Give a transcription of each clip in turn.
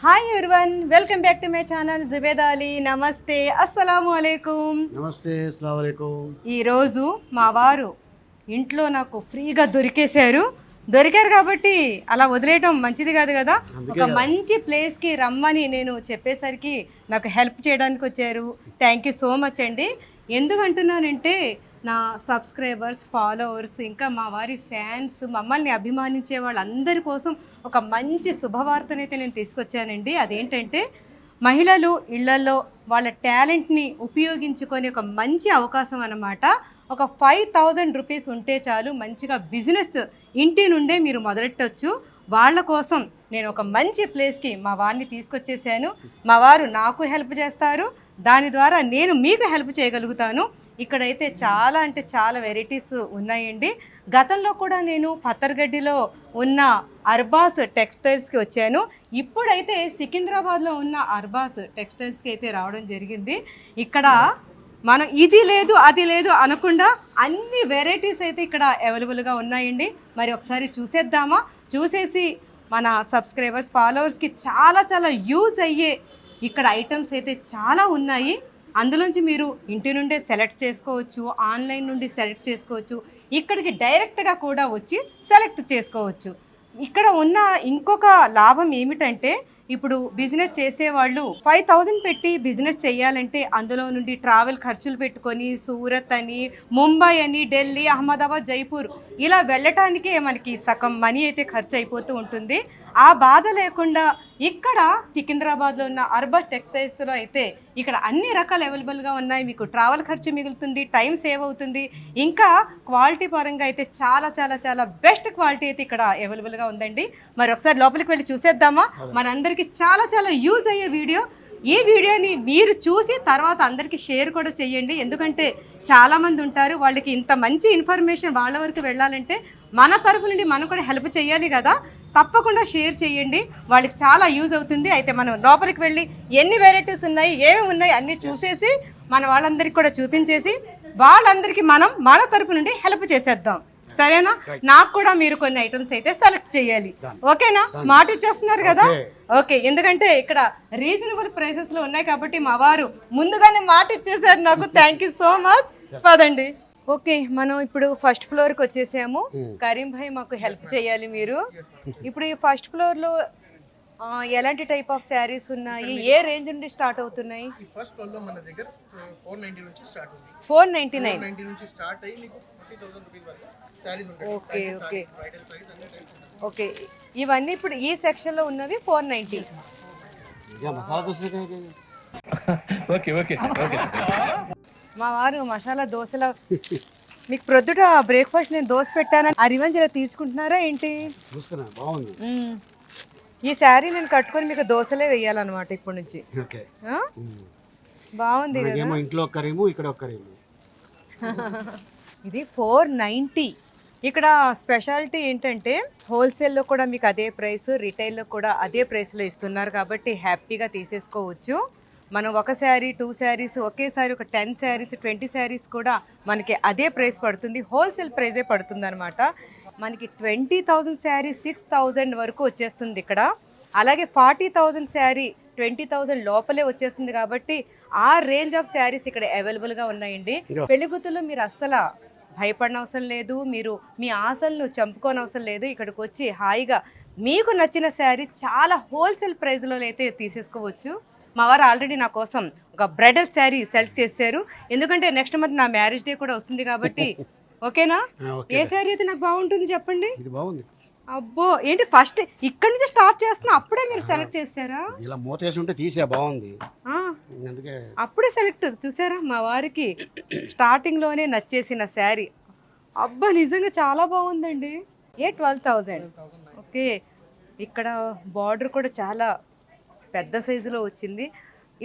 Hi everyone, welcome back to my channel Zubeda Ali. నమస్తే, అస్సలాము అలైకుం. నమస్తే, అస్సలాము అలైకుం. ఈరోజు మా వారు ఇంట్లో నాకు ఫ్రీగా దొరికారు కాబట్టి అలా వదిలేయటం మంచిది కాదు కదా. ఒక మంచి ప్లేస్కి రమ్మని నేను చెప్పేసరికి నాకు హెల్ప్ చేయడానికి వచ్చారు. థ్యాంక్ యూ సో మచ్ అండి. ఎందుకంటున్నానంటే నా సబ్స్క్రైబర్స్, ఫాలోవర్స్, ఇంకా మా వారి ఫ్యాన్స్, మమ్మల్ని అభిమానించే వాళ్ళందరి కోసం ఒక మంచి శుభవార్తనైతే నేను తీసుకొచ్చానండి. అదేంటంటే మహిళలు ఇళ్లలో వాళ్ళ టాలెంట్ని ఉపయోగించుకొని ఒక మంచి అవకాశం అన్నమాట. ఒక 5,000 రూపీస్ ఉంటే చాలు, మంచిగా బిజినెస్ ఇంటి నుండే మీరు మొదలెట్టవచ్చు. వాళ్ళ కోసం నేను ఒక మంచి ప్లేస్కి మా వారిని తీసుకొచ్చేసాను. మా వారు నాకు హెల్ప్ చేస్తారు, దాని ద్వారా నేను మీకు హెల్ప్ చేయగలుగుతాను. ఇక్కడైతే చాలా అంటే చాలా వెరైటీస్ ఉన్నాయండి. గతంలో కూడా నేను పత్తర్గడ్డిలో ఉన్న అర్బాస్ టెక్స్టైల్స్కి వచ్చాను. ఇప్పుడైతే సికింద్రాబాద్లో ఉన్న అర్బాస్ టెక్స్టైల్స్కి అయితే రావడం జరిగింది. ఇక్కడ మనం ఇది లేదు అది లేదు అనకుండా అన్ని వెరైటీస్ అయితే ఇక్కడ అవైలబుల్గా ఉన్నాయండి. మరి ఒకసారి చూసేద్దామా? చూసేసి మన సబ్స్క్రైబర్స్, ఫాలోవర్స్కి చాలా చాలా యూజ్ అయ్యే ఇక్కడ ఐటమ్స్ అయితే చాలా ఉన్నాయి. అందులోంచి మీరు ఇంటి నుండే సెలెక్ట్ చేసుకోవచ్చు, ఆన్లైన్ నుండి సెలెక్ట్ చేసుకోవచ్చు, ఇక్కడికి డైరెక్ట్గా కూడా వచ్చి సెలెక్ట్ చేసుకోవచ్చు. ఇక్కడ ఉన్న ఇంకొక లాభం ఏమిటంటే, ఇప్పుడు బిజినెస్ చేసేవాళ్ళు 5,000 పెట్టి బిజినెస్ చేయాలంటే అందులో నుండి ట్రావెల్ ఖర్చులు పెట్టుకొని సూరత్ అని, ముంబై అని, ఢిల్లీ, అహ్మదాబాద్, జైపూర్ ఇలా వెళ్ళటానికే మనకి సగం మనీ అయితే ఖర్చు అయిపోతూ ఉంటుంది. ఆ బాధ లేకుండా ఇక్కడ సికింద్రాబాద్లో ఉన్న అర్బస్ టెక్స్టైల్స్లో అయితే ఇక్కడ అన్ని రకాలు అవైలబుల్గా ఉన్నాయి. మీకు ట్రావెల్ ఖర్చు మిగులుతుంది, టైం సేవ్ అవుతుంది, ఇంకా క్వాలిటీ పరంగా అయితే చాలా చాలా చాలా బెస్ట్ క్వాలిటీ అయితే ఇక్కడ అవైలబుల్గా ఉందండి. మరి ఒకసారి లోపలికి వెళ్ళి చూసేద్దామా? మనందరికీ చాలా చాలా యూజ్ అయ్యే వీడియో. ఈ వీడియోని మీరు చూసి తర్వాత అందరికీ షేర్ కూడా చేయండి. ఎందుకంటే చాలామంది ఉంటారు, వాళ్ళకి ఇంత మంచి ఇన్ఫర్మేషన్ వాళ్ళ వరకు వెళ్ళాలంటే మన తరఫు నుండి మనం కూడా హెల్ప్ చేయాలి కదా. తప్పకుండా షేర్ చేయండి, వాళ్ళకి చాలా యూజ్ అవుతుంది. అయితే మనం లోపలికి వెళ్ళి ఎన్ని వెరైటీస్ ఉన్నాయి, ఏమేమి ఉన్నాయి అన్నీ చూసేసి మన వాళ్ళందరికీ కూడా చూపించేసి వాళ్ళందరికీ మనం మన తరపు నుండి హెల్ప్ చేసేద్దాం. సరేనా? నాకు కూడా మీరు కొన్ని ఐటమ్స్ అయితే సెలెక్ట్ చేయాలి. ఓకేనా? మాట ఇచ్చేస్తున్నారు కదా? ఓకే. ఎందుకంటే ఇక్కడ రీజనబుల్ ప్రైసెస్లో ఉన్నాయి కాబట్టి మా వారు ముందుగానే మాట ఇచ్చేసారు నాకు. Thank you so much. పదండి. ఓకే, మనం ఇప్పుడు ఫస్ట్ ఫ్లోర్కి వచ్చేసాము. కరీం భాయ్ మాకు హెల్ప్ చేయాలి మీరు. ఇప్పుడు ఈ ఫస్ట్ ఫ్లోర్లో ఎలాంటి టైప్ ఆఫ్ శారీస్ ఉన్నాయి, ఏ రేంజ్ నుండి స్టార్ట్ అవుతున్నాయి? ఫస్ట్ ఫ్లోర్ లో మన దగ్గర 490 నుంచి స్టార్ట్ ఉంది. 499 నుంచి స్టార్ట్ అయ్యి మీకు 40,000 రూపీస్ వరకు సారీస్ ఉంటాయి. ఓకే ఓకే బ్రైడల్ సైజ్ అన్ని టైప్స్. ఓకే, ఇవన్నీ ఇప్పుడు ఈ సెక్షన్లో ఉన్నవి 490. Okay okay okay. మా వారు మసాలా దోశల మీకు ప్రొద్దుట బ్రేక్ఫాస్ట్ నేను దోశ పెట్టానని ఆ రివెంజ్ ఇలా తీర్చుకుంటున్నారా ఏంటి? బాగుంది. ఈ శారీ నేను కట్టుకొని మీకు దోశలే వేయాలన్నమాట ఇప్పటి నుంచి. బాగుంది కదా. ఇంట్లో కరీము, ఇక్కడ కరీము. ఇది 490. ఇక్కడ స్పెషాలిటీ ఏంటంటే హోల్సేల్లో కూడా మీకు అదే ప్రైస్, రిటైల్లో కూడా అదే ప్రైస్లో ఇస్తున్నారు కాబట్టి హ్యాపీగా తీసేసుకోవచ్చు. మనం ఒక శారీ, 2 శారీస్ ఒకేసారి ఒక 10 శారీస్, 20 శారీస్ కూడా మనకి అదే ప్రైస్ పడుతుంది. హోల్సేల్ ప్రైజే పడుతుంది అనమాట. మనకి 20,000 శారీ 6,000 వరకు వచ్చేస్తుంది ఇక్కడ. అలాగే 40,000 శారీ 20,000 లోపలే వచ్చేస్తుంది కాబట్టి ఆ రేంజ్ ఆఫ్ శారీస్ ఇక్కడ అవైలబుల్గా ఉన్నాయండి. పెళ్లి కూతుర్లు మీరు అస్సలు భయపడిన అవసరం లేదు, మీరు మీ ఆశలను చంపుకోని అవసరం లేదు. ఇక్కడికి వచ్చి హాయిగా మీకు నచ్చిన శారీ చాలా హోల్సేల్ ప్రైస్లో అయితే తీసేసుకోవచ్చు. మా వారు ఆల్రెడీ నా కోసం ఒక బ్రైడల్ శారీ సెలెక్ట్ చేశారు. ఎందుకంటే నెక్స్ట్ మంత్ నా మ్యారేజ్ డే కూడా వస్తుంది కాబట్టి. ఓకేనా? ఏ శారీ అయితే నాకు బాగుంటుంది చెప్పండి. ఇది బాగుంది. అబ్బో, ఏంటి ఫస్ట్ ఇక్కడ నుంచి స్టార్ట్ చేస్తున్నా, అప్పుడే మీరు సెలెక్ట్ చేశారా? ఇలా మోటేసి ఉంటే తీసే బాగుంది, అందుకే అప్పుడే సెలెక్ట్. చూసారా, మా వారికి స్టార్టింగ్లోనే నచ్చేసిన శారీ. అబ్బా, నిజంగా చాలా బాగుందండి. 12,000. ఓకే, ఇక్కడ బార్డర్ కూడా చాలా పెద్ద సైజులో వచ్చింది.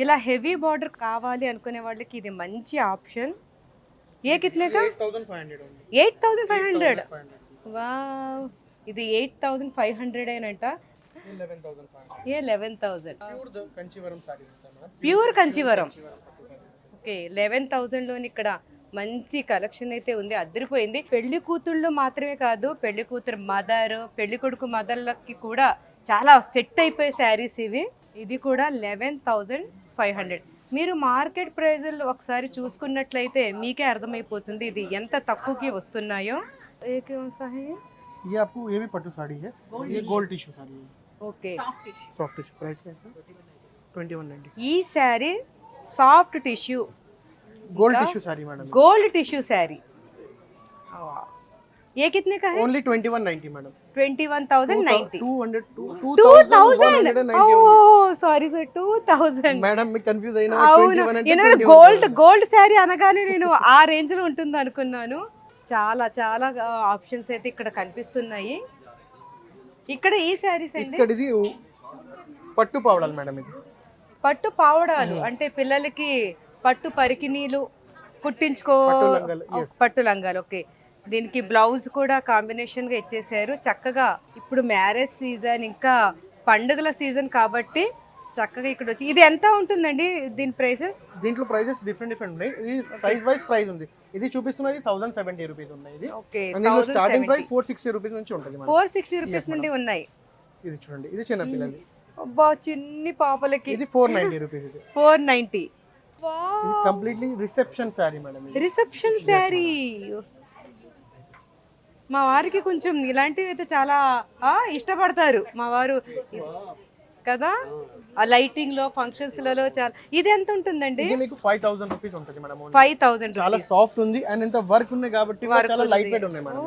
ఇలా హెవీ బార్డర్ కావాలి అనుకునే వాళ్ళకి ఇది మంచి ఆప్షన్. ఏ కిత్నేగా? 8,500. వావ్, ఇది 8,500 ఏనంట. 11,000 ప్యూర్ కంచీవరం. ఓకే, 11,000లోని ఇక్కడ మంచి కలెక్షన్ అయితే ఉంది, అదిరిపోయింది. పెళ్లి కూతుళ్ళు మాత్రమే కాదు, పెళ్లి కూతురు మదర్, పెళ్లి కొడుకు మదర్లకి కూడా చాలా సెట్ అయిపోయే శారీస్ ఇవి. ఇది కూడా 11,500. మీరు మార్కెట్ ప్రైజులు ఒకసారి చూసుకున్నట్లయితే మీకే అర్థమైపోతుంది ఇది ఎంత తక్కువకి వస్తున్నాయో. ये आपको ये भी पट्टू साड़ी है, ये गोल्ड टिश्यू साड़ी है, ఓకే, सॉफ्ट टिश्यू, प्राइस क्या है 2190. ఈ sari soft tissue gold tissue sari madam, gold tissue sari. ये कितने का है? Only 2190 madam. 21,090. 2190 ఓ సారీ సార్, 2000. మేడం మీకు కన్ఫ్యూజ్ అయినా అవును, ఎందుకంటే గోల్డ్ శారీ అనగానే నేను ఆ రేంజ్ లో ఉంటుంది అనుకున్నాను. చాలా చాలా ఆప్షన్స్ అయితే ఇక్కడ కనిపిస్తున్నాయి. ఇక్కడ ఈ శారీస్ అండి, ఇక్కడ ఇది పట్టు పావడాలు మేడం, ఇది పట్టు పావడాలు అంటే పిల్లలకి పట్టు పరికిణీలు కుట్టించుకో, పట్టు లంగాలు. ఓకే, దీనికి బ్లౌజ్ కూడా కాంబినేషన్ గా ఇచ్చేసారు చక్కగా. ఇప్పుడు మ్యారేజ్ సీజన్, ఇంకా పండుగల సీజన్ కాబట్టి చక్కగా ఇక్కడ వచ్చి. ఇది ఎంత ఉంటుందండి దీని ప్రైసెస్? దీంట్లో ప్రైసెస్ డిఫరెంట్ ఉన్నాయి. ఇది సైజ్ వైస్ ప్రైస్ ఉంది. ఇది చూపిస్తున్నది 1070 రూపీస్ ఉన్నాయి. ఇది ఓకే, స్టార్టింగ్ ప్రైస్ 460 రూపీస్ నుంచి ఉంటుంది. 460 రూపీస్ నుండి ఉన్నాయి. ఇది చూడండి, ఇది చిన్న పిల్లలు, అబ్బా చిన్ని పాపలకి. ఇది 490 రూపీస్. ఇది 490. ఇది కంప్లీట్లీ రిసెప్షన్ శారీ మేడం. ఇది రిసెప్షన్ శారీ. మా వారికి కొంచెం ఇలాంటివి అయితే చాలా ఇష్టపడతారు మా వారు కదా. ఆ లైటింగ్ లో ఫంక్షన్స్ లలో చాలా. ఇది ఎంత ఉంటుందండి? ఇది మీకు 5000 రూపీస్ ఉంటుంది మేడం. 5000. చాలా సాఫ్ట్ ఉంది అండ్ ఇంత వర్క్ ఉంది కాబట్టి చాలా లైట్ వెయిట్ ఉన్నాయి మేడం.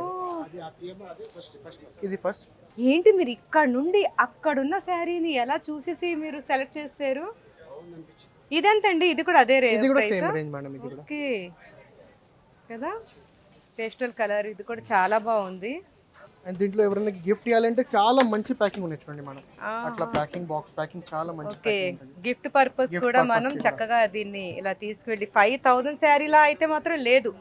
ఇది ఫస్ట్. ఏంటి మీరు ఇక్కడ నుండి అక్కడున్న శారీని ఎలా చూసేసి మీరు సెలెక్ట్ చేస్తారు? ఇదెంతండి? ఇది కూడా అదే రేంజ్? ఇది కూడా సేమ్ రేంజ్ మేడం. ఇది కూడా ఓకే కదా, పేస్టల్ కలర్. ఇది కూడా చాలా బాగుంది. అండ్ దీంట్లో ఎవరైనా గిఫ్ట్ ఇవ్వాలంటే చాలా మంచి ప్యాకింగ్ ఉన్నాయి చూడండి మనం. అట్లా ప్యాకింగ్, బాక్స్ ప్యాకింగ్ చాలా మంచి. ఓకే, గిఫ్ట్ పర్పస్ కూడా మనం చక్కగా దీన్ని ఇలా తీసుకెళ్ళి 5000 శారీలా అయితే మాత్రం లేదు.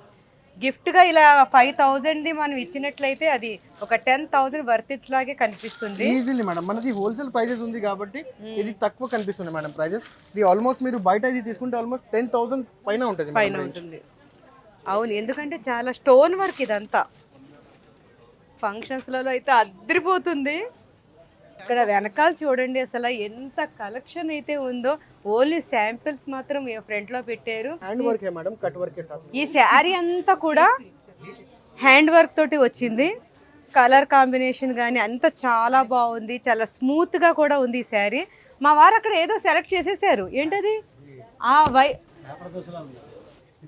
గిఫ్ట్ గా ఇలా 5000 ది మనం ఇచ్చినట్లయితే అది ఒక 10,000 వర్త్ లాగే కనిపిస్తుంది ఈజీలీ మేడం. మనది హోల్సేల్ ప్రైజెస్ ఉంది కాబట్టి ఇది తక్కువ కనిపిస్తుంది మేడం ప్రైజెస్. ఇది ఆల్మోస్ట్ మీరు బయట ఇది తీసుకుంటే ఆల్మోస్ట్ 10,000 పైన ఉంటుంది. అవును, ఎందుకంటే చాలా స్టోన్ వర్క్ ఇదంతా. ఫంక్షన్స్లలో అయితే అద్దరిపోతుంది. ఇక్కడ వెనకాల చూడండి అసలు ఎంత కలెక్షన్ అయితే ఉందో. ఓన్లీ శాంపిల్స్ మాత్రం ఫ్రంట్ లో పెట్టారు. Hand work madam, cut work. ఈ శారీ అంతా కూడా హ్యాండ్ వర్క్ తోటి వచ్చింది. కలర్ కాంబినేషన్ కానీ అంతా చాలా బాగుంది. చాలా స్మూత్ గా కూడా ఉంది ఈ శారీ. మా వారు అక్కడ ఏదో సెలెక్ట్ చేసేసారు. ఏంటది?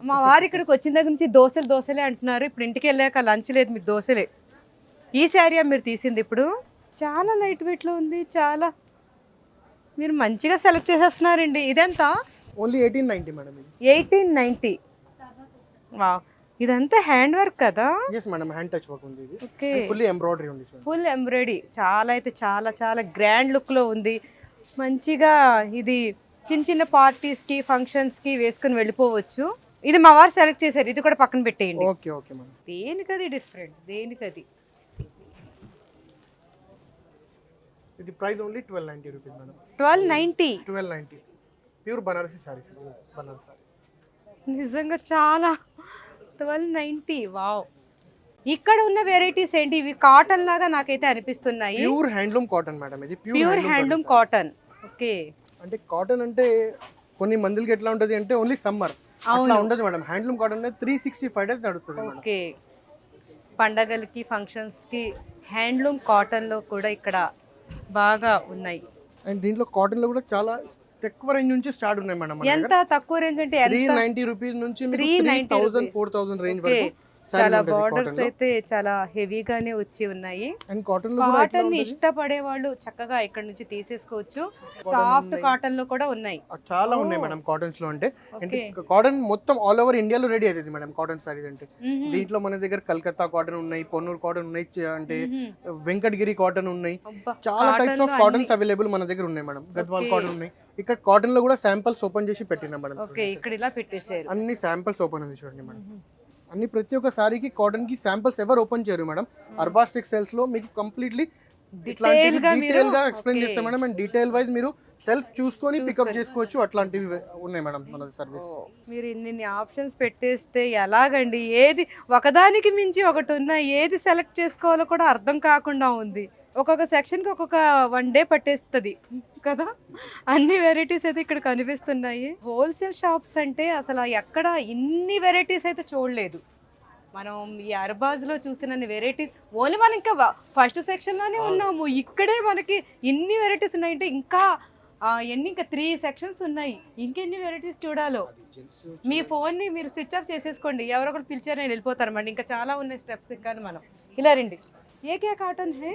మా వారు ఇక్కడికి వచ్చిన దగ్గర నుంచి దోశలే అంటున్నారు. ఇప్పుడు ఇంటికి వెళ్ళాక లంచ్ లేదు, మీకు దోశలే. ఈ శారీ మీరు తీసింది ఇప్పుడు చాలా లైట్ వెయిట్ లో ఉంది. చాలా మీరు మంచిగా సెలెక్ట్ చేసేస్తున్నారండి. ఇదెంత? Only 1890 madam. 1890. వావ్, ఇదంతా హ్యాండ్ వర్క్ కదా? yes madam, hand touch work ఉంది. ఇది ఓకే, ఫుల్ ఎంబ్రాయిడరీ ఉంది. Full embroidery. చాలా అయితే చాలా చాలా గ్రాండ్ లుక్ లో ఉంది. మంచిగా ఇది చిన్న చిన్న పార్టీస్ కి, ఫంక్షన్స్ కి వేసుకుని వెళ్ళిపోవచ్చు. ఇది మా వారు సెలెక్ట్ చేశారు. ఇది కూడా పక్కన పెట్టేయండి. Okay okay madam. దేనికది డిఫరెంట్, దేనికది. ఇది price only 1290 rupees madam. 1290. Pure Banarasi saris. Banaras saris నిజంగా చాలా. 1290. వావ్. ఇక్కడ ఉన్న వెరైటీస్ ఏంటి? ఇవి కాటన్ లాగా నాకైతే అనిపిస్తున్నాయి. Pure handloom cotton madam. ఇది ప్యూర్ హ్యాండ్లూమ్ కాటన్. ఓకే, అంటే కాటన్ అంటే కొన్ని మందికి ఎట్లా ఉంటది అంటే ఓన్లీ సమ్మర్ అట్లా ఉండదు మేడం. హ్యాండ్లూమ్ కాటన్ 365 డేస్ నడుస్తుంది మేడం. ఓకే, పండగలకి, ఫంక్షన్స్ కి హ్యాండ్లూమ్ కాటన్ లో కూడా ఇక్కడ బాగా ఉన్నాయి. అండ్ దీంట్లో కాటన్ లో కూడా చాలా తక్కువ రేంజ్ నుంచి స్టార్ట్ ఉన్నాయి మేడం. ఎంత తక్కువ రేంజ్ అంటే 390 రూపీస్ నుంచి 3000 4000 రేంజ్ వరకు చాలా బార్డర్స్ అయితే చాలా హెవీగానే వచ్చి ఉన్నాయి. అండ్ కాటన్ ని ఇష్టపడే వాళ్ళు చక్కగా ఇక్కడ నుంచి తీసేసుకోవచ్చు. సాఫ్ట్ కాటన్ లో కూడా ఉన్నాయి. చాలా ఉన్నాయి మేడం కాటన్స్ లో. అంటే కాటన్ మొత్తం ఆల్ ఓవర్ ఇండియాలో రెడీ అవుతుంది మేడం కాటన్ సారీస్ అంటే. దీంట్లో మన దగ్గర కలకత్తా కాటన్ ఉన్నాయి, పొన్నూరు కాటన్ ఉన్నాయి, అంటే వెంకటగిరి కాటన్ ఉన్నాయి. చాలా టైప్స్ ఆఫ్ కాటన్స్ అవైలబుల్ మన దగ్గర ఉన్నాయి మేడం. గద్వాల్ కాటన్ ఉన్నాయి. ఇక్కడ కాటన్ లో కూడా శాంపిల్స్ ఓపెన్ చేసి పెట్టినా మేడం. ఓకే, ఇక్కడ ఇలా పెట్టేశారు. అన్ని శాంపిల్స్ ఓపెన్ ఉంది చూడండి మేడం. అన్ని ప్రతి ఒక్క సారీకి కాటన్ కి శాంపిల్స్ ఎవరు ఓపెన్ చేయరు మేడం. అర్బాస్ టెక్స్టైల్స్ లో మీకు కంప్లీట్లీ డీటెయిల్ గా ఎక్స్ప్లెయిన్ చేస్తాం మేడం. అండ్ డీటెయిల్ వైజ్ మీరు సెల్ఫ్ చూసుకొని పికప్ చేసుకోవచ్చు. అట్లాంటివి ఉన్నాయి మేడం మన సర్వీస్. మీరు ఇన్ని ఆప్షన్స్ పెట్టేస్తే ఎలాగండి? ఏది ఒకదానికి మించి ఒకటి ఉన్నా ఏది సెలెక్ట్ చేసుకోవాలో కూడా అర్థం కాకుండా ఉంది. ఒక్కొక్క సెక్షన్కి ఒక్కొక్క 1 డే పట్టేస్తుంది కదా. అన్ని వెరైటీస్ అయితే ఇక్కడ కనిపిస్తున్నాయి. హోల్సేల్ షాప్స్ అంటే అసలు ఎక్కడ ఇన్ని వెరైటీస్ అయితే చూడలేదు మనం. ఈ అర్బాజ్లో చూసిన వెరైటీస్ ఓన్లీ మనం ఇంకా ఫస్ట్ సెక్షన్లోనే ఉన్నాము. ఇక్కడే మనకి ఇన్ని వెరైటీస్ ఉన్నాయంటే ఇంకా ఇంకా 3 సెక్షన్స్ ఉన్నాయి. ఇంకెన్ని వెరైటీస్ చూడాలో. మీ ఫోన్ని మీరు స్విచ్ ఆఫ్ చేసేసుకోండి, ఎవరో ఒకరు పిలిచారు నేను వెళ్ళిపోతారన్నమాట. ఇంకా చాలా ఉన్నాయి స్టెప్స్. ఇంకా మనం ఇలా రండి. ఏ క్యా కాటన్ హే?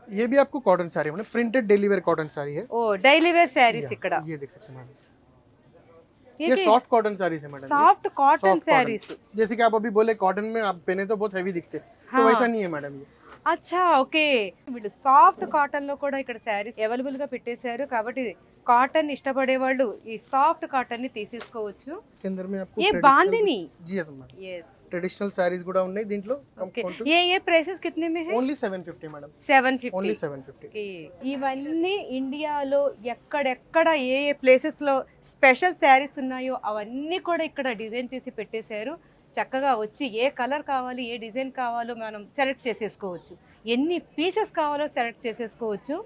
ये भी आपको कॉटन साड़ी है, printed daily wear cotton sari है। ओ डेली वेयर साड़ीज ఇక్కడ ये देख सकते हैं मैडम, ये सॉफ्ट कॉटन साड़ीज है मैडम। सॉफ्ट कॉटन साड़ीज, जैसे कि आप अभी बोले कॉटन में आप पहने तो बहुत हैवी दिखते, तो वैसा नहीं है मैडम। ये అచ్చా ఓకే. వీళ్ళు సాఫ్ట్ కాటన్ లో కూడా ఇక్కడ శారీస్ అవైలబుల్ గా పెట్టేశారు కాబట్టి కాటన్ ఇష్టపడే వాళ్ళు ఈ సాఫ్ట్ కాటన్ ని తీసేసుకోవచ్చు. के अंदर में आपको ये बांधनी जी yes madam, yes traditional saris కూడా ఉన్నాయి దీంట్లో। ओके ये प्राइसेस कितने में है? Only 750 madam, 750 only 750। ఇవన్నీ ఇండియాలో ఎక్కడెక్కడ ఏ ప్లేసెస్ లో స్పెషల్ శారీస్ ఉన్నాయో అవన్నీ కూడా ఇక్కడ డిజైన్ చేసి పెట్టేశారు. చక్కగా వచ్చి ఏ కలర్ కావాలి ఏ డిజైన్ కావాలో మనం సెలెక్ట్ చేసేసుకోవచ్చు, ఎన్ని పీసెస్ కావాలో సెలెక్ట్ చేసేసుకోవచ్చు.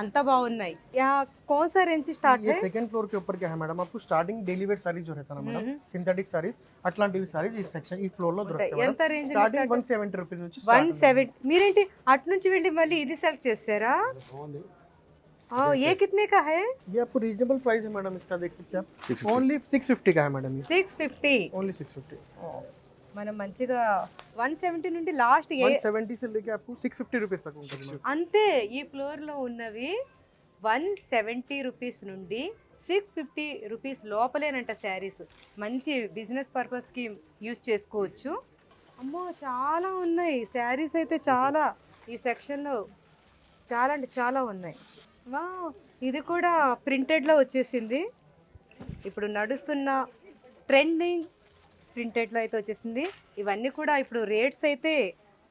అంత బాగున్నాయి. యా कौन सा रेंज से स्टार्ट है? ये सेकंड फ्लोर के ऊपर क्या है मैडम, आपको स्टार्टिंग डेली वेयर साड़ी जो रहता है ना मैडम, सिंथेटिक साड़ीज అట్లాంటివి సారీస్ ఈ సెక్షన్ ఈ ఫ్లోర్ లో దొరుకుతాయి ఎంత మేడం। రేంజ్? స్టార్టింగ్ 170 రూపీస్ నుంచి 170. మీరేంటి అటు నుంచి వెళ్ళి మళ్ళీ ఇది సెలెక్ట్ చేస్తారా? బాగుంది. ये कितने का है? ये आपको रीजनेबल प्राइस है मैडम, इसका देख सकते हैं आप, ओनली 650 का है मैडम। ये 650 ओनली 650। మనం మంచిగా 170 నుండి లాస్ట్ 170 से लेके आपको 650 रुपीस तक ఉంటుంది मैम। అంతే. ఈ ఫ్లోర్ లో ఉన్నవి 170 రూపీస్ నుండి 650 రూపీస్ లోపలేనంట శారీస్. మంచి బిజినెస్ పర్పస్కి యూజ్ చేసుకోవచ్చు. అమ్మో చాలా ఉన్నాయి శారీస్ అయితే చాలా. ఈ సెక్షన్లో చాలా అంటే చాలా ఉన్నాయి. వా ఇది కూడా ప్రింటెడ్లో వచ్చేసింది. ఇప్పుడు నడుస్తున్న ట్రెండింగ్ ప్రింటెడ్లో అయితే వచ్చేసింది. ఇవన్నీ కూడా ఇప్పుడు రేట్స్ అయితే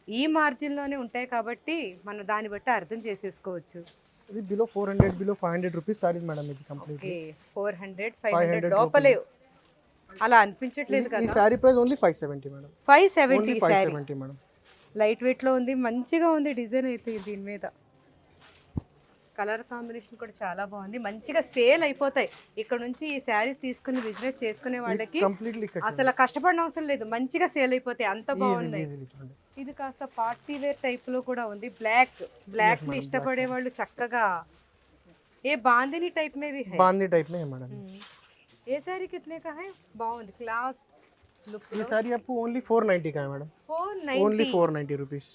ఈ మార్జిన్లోనే ఉంటాయి కాబట్టి మనం దాన్ని బట్టి అర్థం చేసేసుకోవచ్చు. ఇది below 400 below 500 rupees saris madam ఇది కంప్లీట్. ఓకే 400 500 లోపలే అలా అనిపించట్లేదు కదా. ఈ sorry price only 570 madam, 570 only sorry 570 madam. Light weight లో ఉంది, మంచిగా ఉంది డిజైన్ అయితే. దీని మీద కలర్ కాంబినేషన్ కూడా చాలా బాగుంది. మంచిగా సేల్ అయిపోతాయి. ఇక్కడ నుంచి ఈ శారీస్ తీసుకుని బిజినెస్ చేసుకునే వాళ్ళకి కంప్లీట్లీ అసలు కష్టపడిన అవసరం లేదు, మంచిగా సేల్ అయిపోతాయి. అంత బాగున్నాయి. ఇది కాస్త పార్టీ వేర్ టైప్ లో కూడా ఉంది. బ్లాక్ ని ఇష్టపడే వాళ్ళు చక్కగా ఏ బాందిని టైప్ మే भी है, बांदी टाइप में है मैडम। ये साड़ी कितने का है? బాగుంది క్లాస్ లుక్. ये साड़ी आपको ओनली 490 का है मैडम, 490 ओनली 490 रुपीस।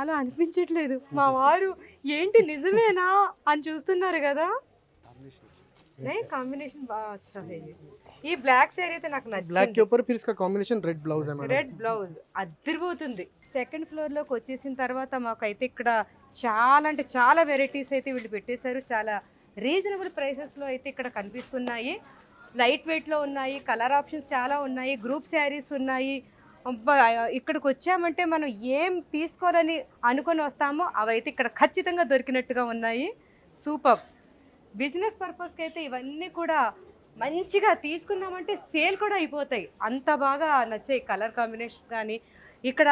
అలా అనిపించట్లేదు. మా వారు ఏంటి నిజమేనా అని చూస్తున్నారు కదా. కాంబినేషన్ బాగా అచ్చా है। ఈ బ్లాక్ సారీ అయితే నాకు ब्लैक నచ్చింది. के ऊपर फिर इसका कॉम्बिनेशन रेड ब्लाउज है मैडम। రెడ్ బ్లౌజ్ అదిరిపోతుంది. సెకండ్ ఫ్లోర్ లోకి వచ్చేసిన తర్వాత మాకైతే ఇక్కడ చాలా అంటే చాలా వెరైటీస్ అయితే వీళ్ళు పెట్టేశారు. చాలా రీజనబుల్ ప్రైసెస్ లో అయితే ఇక్కడ కనిపిస్తున్నాయి. లైట్ వెయిట్ లో ఉన్నాయి, కలర్ ఆప్షన్స్ చాలా ఉన్నాయి, గ్రూప్ శారీస్ ఉన్నాయి. అబ్బా, ఇక్కడికి వచ్చామంటే మనం ఏం తీసుకోవాలని అనుకొని వస్తామో అవైతే ఇక్కడ ఖచ్చితంగా దొరికినట్టుగా ఉన్నాయి. సూపర్. బిజినెస్ పర్పస్కి అయితే ఇవన్నీ కూడా మంచిగా తీసుకున్నామంటే సేల్ కూడా అయిపోతాయి. అంత బాగా నచ్చాయి కలర్ కాంబినేషన్స్ కానీ. ఇక్కడ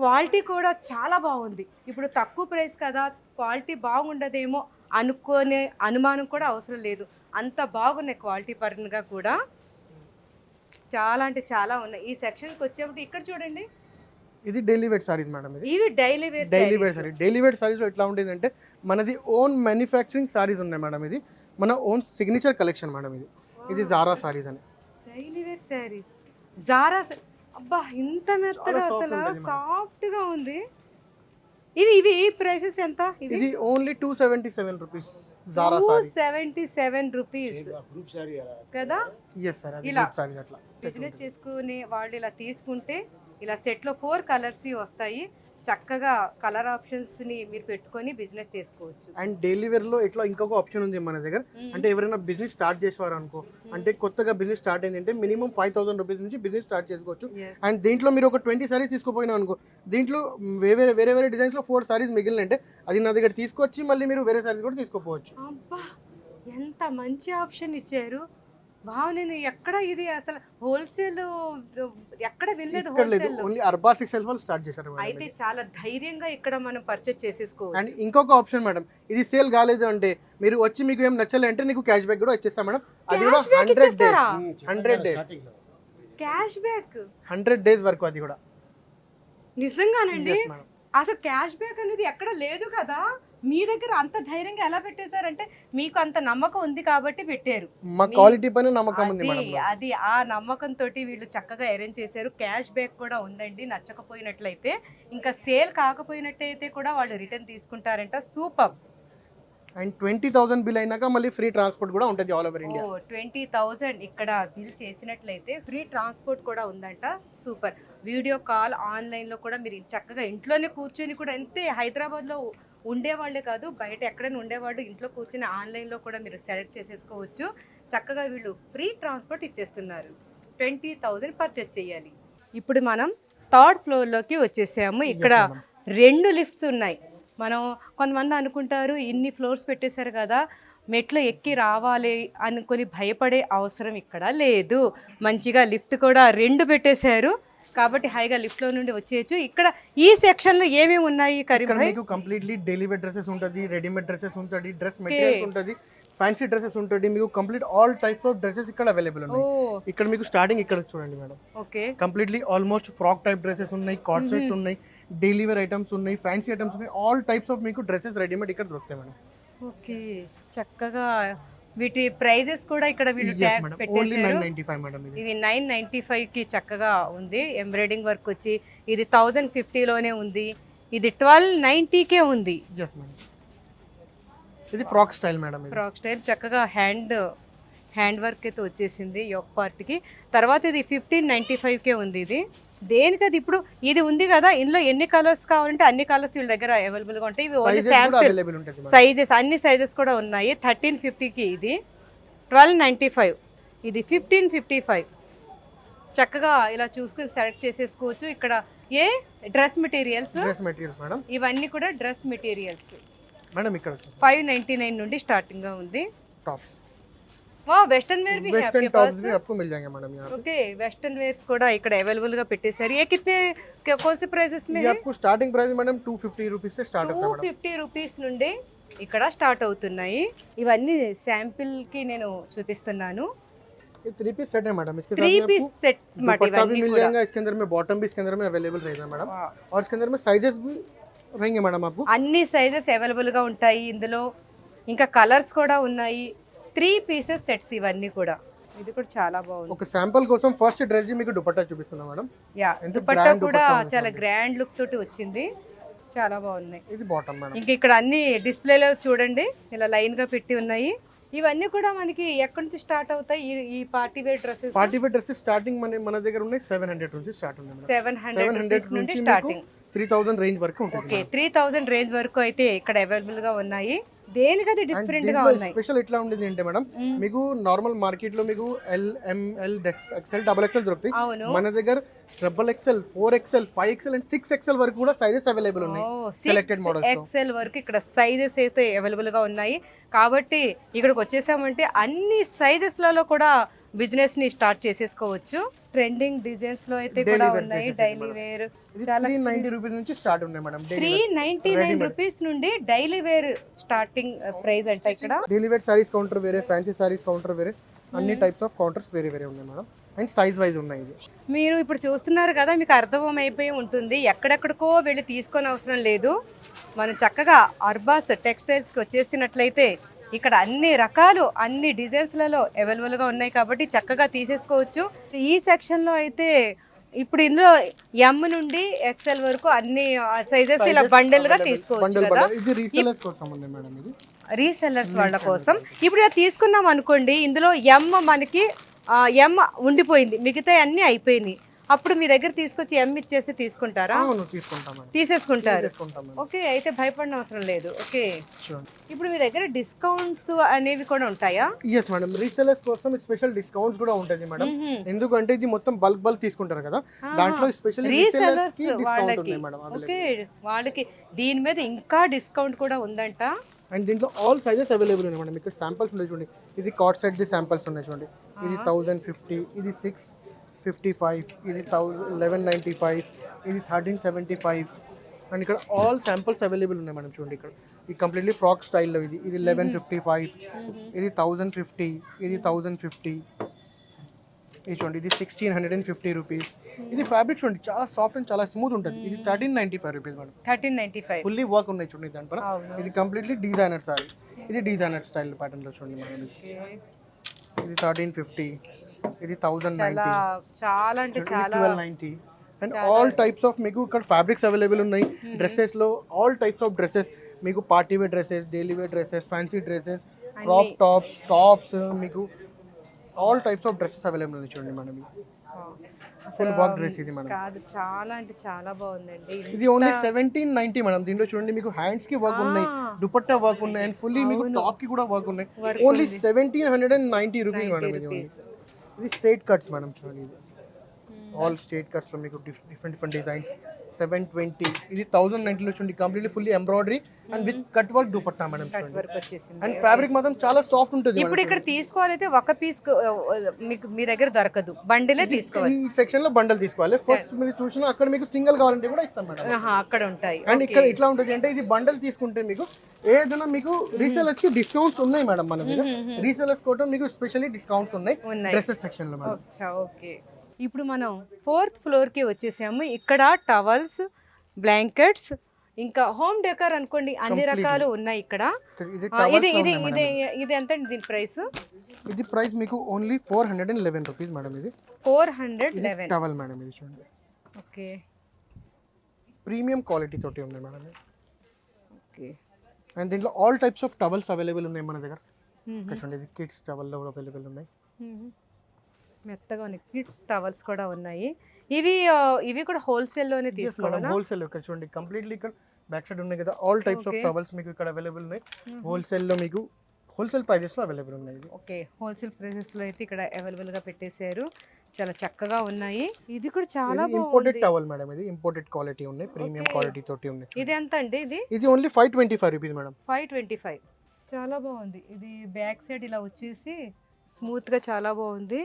క్వాలిటీ కూడా చాలా బాగుంది. ఇప్పుడు తక్కువ ప్రైస్ కదా క్వాలిటీ బాగుండదేమో అనుకునే అనుమానం కూడా అవసరం లేదు. అంత బాగున్నాయి క్వాలిటీ పరంగా కూడా. చాలా అంటే చాలా ఉన్నాయి. ఈ సెక్షన్కి వచ్చేప్పుడు ఇక్కడ చూడండి, ఇది డైలీ వేర్ సారీస్ మేడం। ఇది ఇవి daily wear daily wear sari, daily wear saris లో ఎట్లా ఉంటుంది అంటే మనది ఓన్ మ్యానుఫ్యాక్చరింగ్ సారీస్ ఉన్నాయి మేడం। ఇది మన ఓన్ సిగ్నేచర్ కలెక్షన్ మేడం। ఇది జారా సారీస్ అని డైలీ వేర్ శారీస్. జారా అబ్బా ఇంత మెత్తగా అసలు సాఫ్ట్ గా ఉంది. ఇవి ప్రైసెస్ ఎంత? ఇది only 277 rupees Zara sorry, 277 rupees group sorry అలా కదా. ఎస్ సార్, అది ఇలా గ్రూప్ సారీస్ అట్లా బిజినెస్ చేసుకునే వాళ్ళు ఇలా తీసుకుంటే ఇలా సెట్లో 4 కలర్స్ వస్తాయి. చక్కగా కలర్ ఆప్షన్స్ ని మీరు పెట్టుకొని బిజినెస్ చేసుకోవచ్చు. అండ్ డైలీ వేర్ లో ఇట్లా ఇంకొక ఆప్షన్ ఉంది మన దగ్గర. అంటే ఎవరైనా బిజినెస్ స్టార్ట్ చేసేవారు అనుకో, అంటే కొత్తగా బిజినెస్ స్టార్ట్ అయింది అంటే మినిమం 5000 రూపీస్ నుంచి బిజినెస్ స్టార్ట్ చేసుకోవచ్చు. అండ్ దీంట్లో మీరు ఒక 20 సారీస్ తీసుకోపోయినా అనుకో, దీంట్లో వేరే డిజైన్స్ లో 4 సారీస్ మిగిలినంటే అది నా దగ్గర తీసుకొచ్చి మళ్ళీ మీరు వేరే సారీస్ కూడా తీసుకోపోవచ్చు. అబ్బా ఎంత మంచి ఆప్షన్ ఇచ్చారు. వావ్, నేను ఎక్కడ ఇది అసలు హోల్సేల్ ఎక్కడ వెళ్ళలేదు ఇక్కడ లేదు, హోల్సేల్. ఓన్లీ అర్బాస్ ఎక్సెల్ వాళ్ళు స్టార్ట్ చేశారు మేడం అయితే చాలా ధైర్యంగా ఇక్కడ మనం పర్చేస్ అండ్ చేసేసుకోవచ్చు. ఇంకొక ఆప్షన్ మేడం, ఇది సేల్ కాలేదు అంటే మీరు వచ్చి మీకు ఏం నచ్చలే అంటే నీకు క్యాష్ బ్యాక్ కూడా ఇచ్చేస్తాం మేడం. అది కూడా Cash back 100 ఇచ్చేస్తారా? Days 100 days cash back 100 days వరకు అది కూడా. నిజంగానండి? Yes, madam. అసలు క్యాష్ బ్యాక్ అనేది ఎక్కడ లేదు కదా, మీ దగ్గర అంత ధైర్యంగా ఎలా పెట్టేశారంటే మీకు అంత నమ్మకం ఉంది కాబట్టి పెట్టారు. మా క్వాలిటీ పైన నమ్మకం ఉంది అది మేడం. అది ఆ నమ్మకం తోటి వీళ్ళు చక్కగా అరేంజ్ చేశారు. క్యాష్ బ్యాక్ కూడా ఉందండి, నచ్చకపోయినట్లయితే ఇంకా సేల్ కాకపోయినట్టయితే కూడా వాళ్ళు రిటర్న్ తీసుకుంటారంట. సూపర్. అండ్ 20,000 బిల్ అయినాక మళ్ళీ ఫ్రీ ట్రాన్స్పోర్ట్ కూడా ఉంటుంది ఆల్ ఓవర్ ఇండియా. 20,000 ఇక్కడ బిల్ చేసినట్లయితే ఫ్రీ ట్రాన్స్పోర్ట్ కూడా ఉందంట. సూపర్. వీడియో కాల్ ఆన్లైన్లో కూడా మీరు చక్కగా ఇంట్లోనే కూర్చొని కూడా, అంతే హైదరాబాద్లో ఉండేవాళ్ళే కాదు బయట ఎక్కడైనా ఉండేవాళ్ళు ఇంట్లో కూర్చొని ఆన్లైన్లో కూడా మీరు సెలెక్ట్ చేసేసుకోవచ్చు. చక్కగా వీళ్ళు ఫ్రీ ట్రాన్స్పోర్ట్ ఇచ్చేస్తున్నారు. 20,000 పర్చేస్ చేయాలి. ఇప్పుడు మనం 3rd ఫ్లోర్లోకి వచ్చేసాము. ఇక్కడ 2 లిఫ్ట్స్ ఉన్నాయి. మనం కొంతమంది అనుకుంటారు ఇన్ని ఫ్లోర్స్ పెట్టేశారు కదా, మెట్లు ఎక్కి రావాలి అనుకొని భయపడే అవసరం ఇక్కడ లేదు. మంచిగా లిఫ్ట్ కూడా 2 పెట్టేశారు కాబట్టి హాయిగా లిఫ్ట్లో నుండి వచ్చేయచ్చు. ఇక్కడ ఈ సెక్షన్లో ఏమేమి ఉన్నాయి కరీం ఇక్కడ భాయ్? మీకు కంప్లీట్లీ డైలీ వేర్ డ్రెస్సెస్ ఉంటుంది, రెడీమేడ్ డ్రెస్సెస్ ఉంటుంది, డ్రెస్ మెటీరియల్స్ ఉంటుంది, ఫ్యాన్సీ డ్రెస్సెస్ ఉంటుంది. మీకు complete all types of dresses ఇక్కడ అవైలబుల్ ఉన్నాయి. ఇక్కడ మీకు స్టార్టింగ్ ఇక్కడ చూడండి madam, okay, completely almost frock type dresses ఉన్నాయి, కార్డ్ సెట్స్ ఉన్నాయి, డైలీ వేర్ ఐటమ్స్ ఉన్నాయి, ఫ్యాన్సీ ఐటమ్స్ ఉన్నాయి. ఆల్ టైప్స్ ఆఫ్ మీకు డ్రెస్సెస్ రెడీమేడ్ ఇక్కడ దొరుకుతాయి మేడం. ఓకే. చక్కగా వీటి ప్రైజెస్ కూడా ఇక్కడ వీళ్ళు ట్యాగ్ ఓన్లీ పెట్టేశారు. 995 మేడం. ఇది ఇది 995కి చక్కగా ఉంది. ఎంబ్రాయిడింగ్ వర్క్ వచ్చి ఇది 1050లోనే ఉంది. ఇది 1290కే ఉంది. Yes madam. ఇది ఫ్రాక్ స్టైల్ మేడం. ఇది ఫ్రాక్ స్టైల్ చక్కగా హ్యాండ్ వర్క్ అయితే వచ్చేసింది యోక్ పార్ట్కి. తర్వాత ఇది 1595కే ఉంది. ఇది దేనికది ఇప్పుడు ఇది ఉంది కదా, ఇందులో ఎన్ని కలర్స్ కావాలంటే అన్ని కలర్స్ వీళ్ళ దగ్గర అవైలబుల్గా ఉంటాయి. ఇవి ఓన్లీ సైజెస్ కూడా శాంపిల్ అవైలబుల్ ఉంటుంది మేడం. సైజెస్, అన్ని సైజెస్ కూడా ఉన్నాయి. 1350కి ఇది 1295, ఇది 1555. చక్కగా ఇలా చూసుకుని సెలెక్ట్ చేసేసుకోవచ్చు. ఇక్కడ డ్రెస్ మెటీరియల్స్ మేడం. ఇవన్నీ కూడా డ్రెస్ మెటీరియల్స్ మేడం ఇక్కడ 599 నుండి స్టార్టింగ్ గా ఉంది. టాప్స్, वाह, वेस्टर्न वेयर भी है वेस्टर्न आपके टॉप्स पास? भी आपको मिल जाएंगे मैडम यहाँ पे. ओके, वेस्टर्न वेयर्स కూడా ఇక్కడ అవైలబుల్ గా పెట్టేశారు. ये कितने कौन से प्राइसेस में ये है? आपको स्टार्टिंग प्राइस मैडम 250 रुपीस से स्टार्ट होता है मैडम. 250 రూపీస్ నుండి ఇక్కడ స్టార్ట్ అవుతున్నాయి. ఇవన్నీ శాంపిల్ కి నేను చూపిస్తున్నాను. ये 3 पीस सेट है मैडम. इसके 3 साथ में పీస్ आपको సెట్స్ మాట दुपट्टा भी ఇవన్నీ मिल కూడా. जाएगा, इसके अंदर में बॉटम भी इसके अंदर में अवेलेबल रहेगा मैडम. और इसके अंदर में साइजेस भी रहेंगे मैडम आपको. అన్ని సైజెస్ అవైలబుల్ గా ఉంటాయి ఇందులో. ఇంకా కలర్స్ కూడా ఉన్నాయి. 3 పీసెస్ సెట్స్ ఇవన్నీ కూడా. ఇది కూడా చాలా బాగుంది. ఒక శాంపుల్ కోసం ఫస్ట్ డ్రెస్ మీకు దుపట్టా చూపిస్తున్నా మేడం. యా, ఎంత దుపట్టా grand కూడా దుపట్టా ఉంది చాలా చూడండి. గ్రాండ్ లుక్ తోటి వచ్చింది. చాలా బాగున్నాయి. ఇది బాటమ్ మేడం. ఇంక ఇక్కడ అన్ని డిస్ప్లేలో చూడండి ఇలా లైన్ గా పెట్టి ఉన్నాయి. ఇవన్నీ కూడా మనకి ఎక్కడి నుంచి స్టార్ట్ అవుతాయి ఈ party wear dresses? Party wear dresses starting మన దగ్గర ఉన్నాయి 700 నుంచి స్టార్ట్ ఉంది మేడం. 700 నుండి నుంచి స్టార్టింగ్. 3000 రేంజ్ వరకు ఉంటుంది. ఓకే, 3000 రేంజ్ వరకు అయితే ఇక్కడ అవైలబుల్ గా ఉన్నాయి. దేనికది డిఫరెంట్ గా ఉన్నాయి. స్పెషల్ ఎట్లా ఉండేది అంటే మేడం, మీకు నార్మల్ మార్కెట్ లో మీకు LML XL XXL దొరుకుతాయి. అవును. మన దగ్గర XXL 4XL 5XL and 6XL వరకు కూడా సైజెస్ అవైలబుల్ ఉన్నాయి. సెలెక్టెడ్ మోడల్స్ లో XL వరకు ఇక్కడ సైజెస్ అయితే అవైలబుల్ గా ఉన్నాయి. కాబట్టి ఇక్కడికి వచ్చేసామంటే అన్ని సైజెస్ లలో కూడా బిజినెస్ ని స్టార్ట్ చేసేసుకోవచ్చు. ట్రెండింగ్ డిజైన్స్ లో అయితే కూడా ఉన్నాయి. డైలీ వేర్ ఇది 390 రూపీస్ నుంచి స్టార్ట్ ఉన్నాయి మేడం. 399 రూపీస్ నుండి డైలీ వేర్ స్టార్టింగ్ ప్రైస్ అంట ఇక్కడ. డైలీ వేర్ సారీస్ కౌంటర్ వేరే, ఫ్యాన్సీ సారీస్ కౌంటర్ వేరే, అన్ని టైప్స్ ఆఫ్ కౌంటర్స్ వేరే వేరే ఉన్నాయి మేడం. అండ్ సైజ్ వైజ్ ఉన్నాయి. ఇది మీరు ఇప్పుడు చూస్తున్నారు కదా, మీకు అర్థమైపోయి ఉంటుంది. ఎక్కడెక్కడికో వెళ్ళి తీసుకొని అవసరం లేదు. మనం చక్కగా అర్బాస్ టెక్స్టైల్స్కి వచ్చేసినట్లయితే ఇక్కడ అన్ని రకాలు అన్ని డిజైన్స్లలో అవైలబుల్గా ఉన్నాయి కాబట్టి చక్కగా తీసేసుకోవచ్చు. ఈ సెక్షన్లో అయితే ఇప్పుడు ఇందులో M నుండి XL వరకు అన్ని సైజెస్ ఇలా బండిల్ గా తీసుకోవచ్చు కదా. ఇది రీసెలర్స్ కోసం ఉంది మేడం. ఇది రీసెల్లర్స్ వాళ్ళ కోసం. ఇప్పుడు ఇలా తీసుకున్నాం అనుకోండి, ఇందులో M మనకి M ఉండిపోయింది, మిగతా అన్ని అయిపోయినాయి. అప్పుడు మీ దగ్గర తీసుకొచ్చి ఎమ్ ఇచ్చేసి తీసుకుంటారా? అవును, తీసుకుంటాం మేడం, తీసేసుకుంటారు. తీసుకుంటాం మేడం. ఓకే, అయితే భయపడిన అవసరం లేదు. ఓకే, చూడండి. ఇప్పుడు మీ దగ్గర డిస్కౌంట్స్ అనేవి కూడా ఉంటాయా? ఎస్ మేడం, రీసెలర్స్ కోసం స్పెషల్ డిస్కౌంట్స్ కూడా ఉంటుంది మేడం. ఎందుకంటే ఇది మొత్తం బల్క్ తీసుకుంటారు కదా, దాంట్లో స్పెషల్ రీసెలర్స్ కి డిస్కౌంట్ ఉంది మేడం. ఓకే, వాళ్ళకి దీని మీద ఇంకా డిస్కౌంట్ కూడా ఉందంట. అండ్ దీంట్లో ఆల్ సైజెస్ అవైలబుల్ ఉన్నాయి మేడం. ఇక్కడ శాంపిల్స్ ఉన్నాయి చూడండి, ఇది కార్డ్ సెట్ ది శాంపిల్స్ ఉన్నాయి చూడండి. ఇది 1050, ఇది 655, ఇది 1195, ఇది 1375. అండ్ ఇక్కడ ఆల్ శాంపిల్స్ అవైలబుల్ ఉన్నాయి మేడం. చూడండి ఇక్కడ ఈ కంప్లీట్లీ ఫ్రాక్ స్టైల్లో ఇది 1155, ఇది 1050, ఇది 1050. ఇది చూడండి, ఇది 1650 రూపీస్. ఇది ఫ్యాబ్రిక్ చూడండి, చాలా సాఫ్ట్ అండ్ చాలా స్మూత్ ఉంటుంది. ఇది 1395 రూపీస్ మేడం. 1395 ఫుల్లీ వర్క్ ఉన్నాయి చూడండి దానిపైన. ఇది కంప్లీట్లీ డిజైనర్ సారీ, ఇది డిజైనర్ స్టైల్ ప్యాటర్న్ లో చూడండి మేడం. ఇది 1350, ఇది 1090, చాలా అంటే చాలా 1290. అండ్ ఆల్ టైప్స్ ఆఫ్ మీకు ఇక్కడ ఫ్యాబ్రిక్స్ అవైలబుల్ ఉన్నాయి. డ్రెస్సెస్ లో ఆల్ టైప్స్ ఆఫ్ డ్రెస్సెస్ మీకు, party wear dresses, daily wear dresses, fancy dresses, crop tops మీకు all types of dresses available ఉన్నాయి చూడండి మేడం. ఫుల్ వర్క్ డ్రెస్ ఇది మేడం. కాదు, చాలా అంటే చాలా బాగుందండి. ఇది ఓన్లీ 1790 మేడం. దీంట్లో చూడండి మీకు హ్యాండ్స్ కి వర్క్ ఉన్నాయి, దుపట్టా వర్క్ ఉన్నాయి, అండ్ ఫుల్లీ మీకు టాప్ కి కూడా వర్క్ ఉన్నాయి. Only 1790 rupees madam. ఇది స్ట్రైట్ కట్స్ మేడం. చూడండి ఇది ఆల్ స్ట్రైట్ కట్స్ లో మీకు డిఫరెంట్ డిజైన్స్. 720, ఇది 1090 లో చూడండి, completely fully embroidery and with cut work dupatta madam. Work వచ్చేసింది. అండ్ ఫ్యాబ్రిక్ మాత్రం చాలా సాఫ్ట్ ఉంటుంది. ఇప్పుడు ఇక్కడ తీసుకోవాలైతే ఒక పీస్ మీకు మీ దగ్గర దొరకదు, బండిలే తీసుకోవాలి. ఈ సెక్షన్ లో బండల్ తీసుకోవాలి. ఫస్ట్ మీరు చూసినా అక్కడ మీకు సింగిల్ కావాలంటే కూడా ఇస్తాం మేడం. అక్కడ ఉంటాయి. అండ్ ఇక్కడ ఇట్లా ఉంటుంది అంటే ఇది బండల్ తీసుకుంటే మీకు ఏదైనా మీకు రీసెలర్స్ కి డిస్కౌంట్స్ ఉన్నాయి మేడం. మన మీద రీసెలర్స్ కోసం మీకు స్పెషల్లీ డిస్కౌంట్స్ ఉన్నాయి డ్రెస్సెస్ సెక్షన్ లో మేడం. ఓకే, ఇప్పుడు మనం 4th ఫ్లోర్ కి వచ్చేసాము. ఇక్కడ టవల్స్, బ్లాంకెట్స్, ఇంకా హోమ్ డెకర్ అనుకోండి, అన్ని రకాలు ఉన్నాయి ఇక్కడ. ఇది ఇది ఇది ఇది ఎంత అండి దీని ప్రైస్? ఇది ప్రైస్ మీకు ఓన్లీ 411 రూపీస్ మేడం. ఇది 411 టవల్ మేడం. ఇది చూడండి, ఓకే, ప్రీమియం క్వాలిటీ తోటి ఉంది మేడం. ఓకే, అండ్ దీంట్లో all types of towels available ఉన్నాయి మన దగ్గర. చూడండి, ఇది కిడ్స్ టవల్ లో కూడా అవైలబుల్ ఉన్నాయి. మెత్తగా ఉన్నాయి. కిడ్స్ టవల్స్ కూడా ఉన్నాయి. ఇవి కూడా హోల్సేల్ లోనే తీసుకోవాలా? హోల్సేల్ ఇక్కడ చూడండి, కంప్లీట్లీ ఇక్కడ బ్యాక్ సైడ్ ఉన్నాయి కదా, ఆల్ టైప్స్ ఆఫ్ టవల్స్ మీకు ఇక్కడ అవైలబుల్ ఉన్నాయి. హోల్సేల్ లో మీకు హోల్సేల్ ప్రైజెస్ లో అవైలబుల్ ఉన్నాయి. ఓకే, హోల్సేల్ ప్రైజెస్ లో అయితే ఇక్కడ అవైలబుల్ గా పెట్టేశారు. చాలా చక్కగా ఉన్నాయి. ఇది కూడా చాలా ఇంపోర్టెడ్ టవల్ మేడం. ఇది ఇంపోర్టెడ్ క్వాలిటీ ఉన్నాయి, ప్రీమియం క్వాలిటీ తోటి ఉన్నాయి. ఇది ఎంత అండి? ఇది ఓన్లీ 525 రూపీస్ మేడం. 525. చాలా బాగుంది. ఇది బ్యాక్ సైడ్ ఇలా వచ్చేసి స్మూత్ గా చాలా బాగుంది.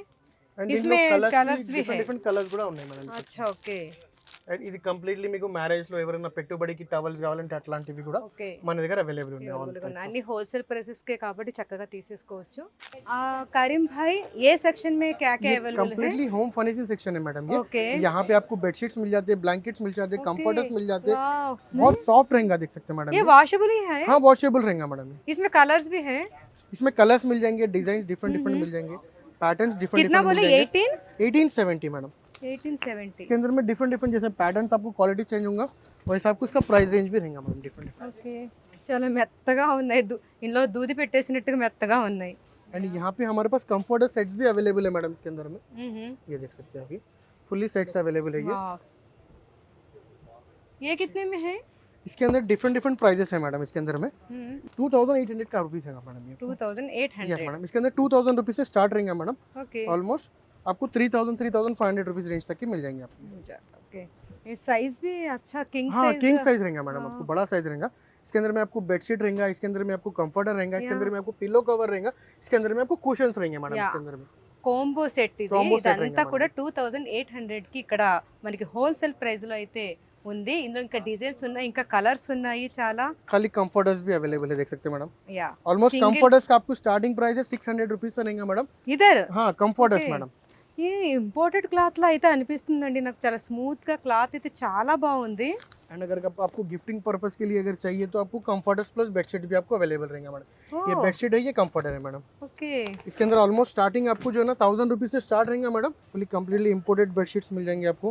డిఫరెంట్ కలర్స్ కూడా ఉన్నాయి మేడం. అచ్చా, ఓకే. ఇది కంప్లీట్లీ మీకు మ్యారేజ్ లో ఎవరైనా పెట్టుబడికి టవల్స్ కావాలంటే అట్లాంటివి కూడా మన దగ్గర అవైలబుల్ ఉన్నాయి. అన్ని హోల్సేల్ ప్రైసెస్ కే కాబట్టి చక్కగా తీసేసుకోవచ్చు. करीम भाई, ये सेक्शन में क्या क्या अवेलेबल है? कंप्लीटली होम फर्निशिंग सेक्शन है मैडम. ओके, यहाँ पे आपको बेडशीट्स मिल जाते हैं, ब्लैंकेट्स मिल जाते हैं, कंफर्टर्स मिल जाते हैं. बहुत सॉफ्ट रहेगा, देख सकते हैं मैडम. ये वॉशेबल ही है? हाँ, वॉशेबल रहेगा मैडम. इसमें कलर्स भी है? इसमें कलर्स मिल जाएंगे, डिजाइन डिफरेंट मिल जाएंगे, पैटर्न्स डिफरेंट. कितना बोले? 1870 मैडम. 1870. इसके अंदर में डिफरेंट जैसे पैटर्न्स आपको क्वालिटी चेंज होगा वैसे आपको इसका प्राइस रेंज भी रहेगा मैडम डिफरेंट. ఓకే, చాలా మెత్తగా ఉన్నాయి. ఇందులో దూది పెట్టేసినట్టుగా మెత్తగా ఉన్నాయి. एंड यहाँ पे हमारे पास कंफर्टर सेट्स भी अवेलेबल है मैडम. इसके अंदर में ये देख सकते हैं अभी फुल्ली सेट्स अवेलेबल है. ये कितने में है? इसके अंदर डिफरेंट प्राइजेस है मैडम. इसके अंदर में 2800 का रुपीस है मैडम. 2800. Yes madam. इसके अंदर 2000 रुपीस से स्टार्ट रहेंगे मैडम. ओके, ऑलमोस्ट आपको 3500 रुपीस रेंज तक की मिल जाएंगे आपको. ओके, ये साइज भी अच्छा किंग हाँ, साइज? किंग साइज रहेगा मैडम. आपको बड़ा साइज रहेगा. इसके अंदर में आपको बेडशीट रहेगा, इसके अंदर में आपको कंफर्टर रहेगा, इसके अंदर में आपको पिलो कवर रहेगा, इसके अंदर में आपको कुशन्स रहेंगे मैडम. इसके अंदर में కాంబో సెట్. ఇది Combo set ఇదంతా రింగా కూడా 2800 కి ఇక్కడ మనకి హోల్సేల్ ప్రైస్ లో అయితే ఉంది. ఇందులో ఇంకా డిజైన్స్ ఉన్నాయి, ఇంకా కలర్స్ ఉన్నాయి చాలా. खाली कंफर्टर्स भी अवेलेबल है, देख सकते हैं मैडम. या ऑलमोस्ट कंफर्टर्स का आपको स्टार्टिंग प्राइस है 600 रुपीस से रहेगा मैडम. इधर हाँ, कंफर्टर्स Okay. मैडम. ఈ ఇంపోర్టెడ్ క్లాత్ లా అయితే అనిపిస్తుందండి నాకు. చాలా స్మూత్ గా క్లాత్ అయితే చాలా బాగుంది. एंड अगर आपको गिफ्टिंग पर्पस के लिए अगर चाहिए तो आपको कंफर्टर्स प्लस बेडशीट भी आपको अवेलेबल रहेगा मैडम. ये बेडशीट है, ये कंफर्टर है मैडम. ఓకే, इसके अंदर ऑलमोस्ट स्टार्टिंग आपको जो है ना 1000 रुपीस से स्टार्ट रहेगा madam. Fully completely imported bedsheets मिल जाएंगे आपको.